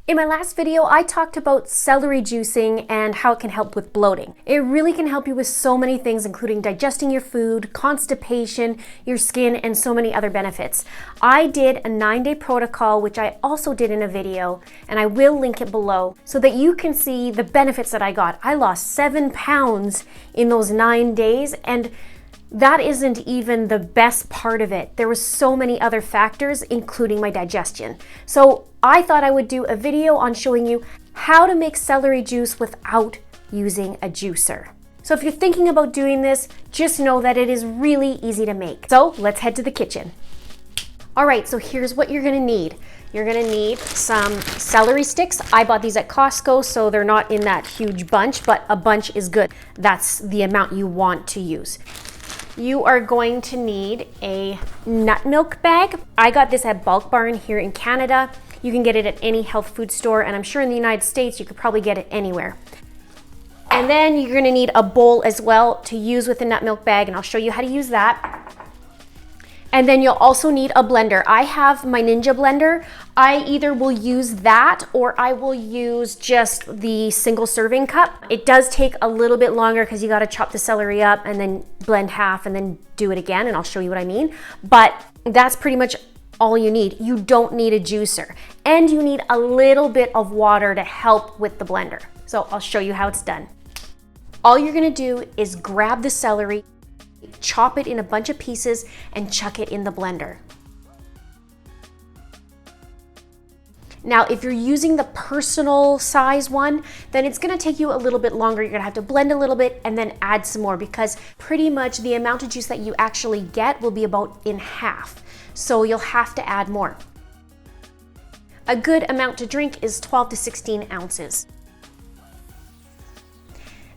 In my last video, I talked about celery juicing and how it can help with bloating. It really can help you with so many things, including digesting your food, constipation, your skin, and so many other benefits. I did a 9-day protocol, which I also did in a video, and I will link it below so that you can see the benefits that I got. I lost 7 pounds in those 9 days, and that isn't even the best part of it. There were so many other factors, including my digestion. So I thought I would do a video on showing you how to make celery juice without using a juicer. So if you're thinking about doing this, just know that it is really easy to make. So let's head to the kitchen. All right, so here's what you're gonna need. You're gonna need some celery sticks. I bought these at Costco, so they're not in that huge bunch, but a bunch is good. That's the amount you want to use. You are going to need a nut milk bag. I got this at Bulk Barn here in Canada. You can get it at any health food store, and I'm sure in the United States you could probably get it anywhere. And then you're gonna need a bowl as well to use with the nut milk bag, and I'll show you how to use that. And then you'll also need a blender. I have my Ninja blender. I either will use that or I will use just the single serving cup. It does take a little bit longer because you got to chop the celery up and then blend half and then do it again, and I'll show you what I mean. But that's pretty much all you need. You don't need a juicer, and you need a little bit of water to help with the blender. So I'll show you how it's done. All you're gonna do is grab the celery, chop it in a bunch of pieces, and chuck it in the blender. Now, if you're using the personal size one, then it's gonna take you a little bit longer. You're gonna have to blend a little bit and then add some more, because pretty much the amount of juice that you actually get will be about in half. So you'll have to add more. A good amount to drink is 12 to 16 ounces.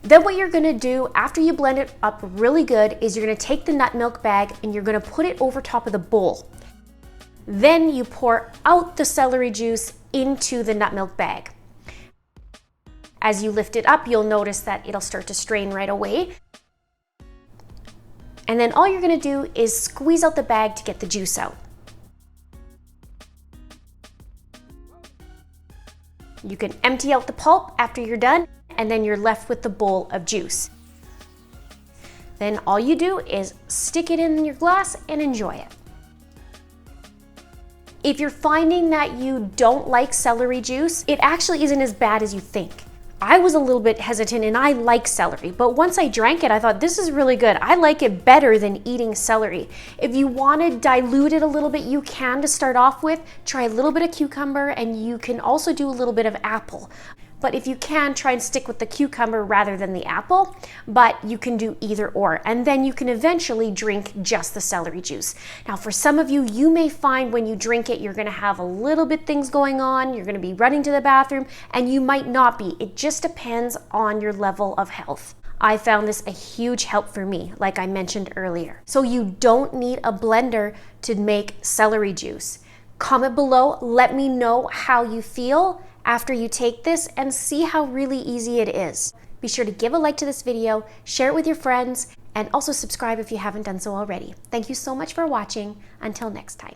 Then what you're gonna do after you blend it up really good is you're gonna take the nut milk bag and you're gonna put it over top of the bowl. Then you pour out the celery juice into the nut milk bag. As you lift it up, you'll notice that it'll start to strain right away. And then all you're gonna do is squeeze out the bag to get the juice out. You can empty out the pulp after you're done, and then you're left with the bowl of juice. Then all you do is stick it in your glass and enjoy it. If you're finding that you don't like celery juice, it actually isn't as bad as you think. I was a little bit hesitant, and I like celery, but once I drank it, I thought this is really good. I like it better than eating celery. If you want to dilute it a little bit, you can to start off with. Try a little bit of cucumber, and you can also do a little bit of apple. But if you can, try and stick with the cucumber rather than the apple, but you can do either or. And then you can eventually drink just the celery juice. Now, for some of you, you may find when you drink it, you're gonna have a little bit things going on, you're gonna be running to the bathroom, and you might not be. It just depends on your level of health. I found this a huge help for me, like I mentioned earlier. So you don't need a blender to make celery juice. Comment below, let me know how you feel after you take this and see how really easy it is. Be sure to give a like to this video, share it with your friends, and also subscribe if you haven't done so already. Thank you so much for watching. Until next time.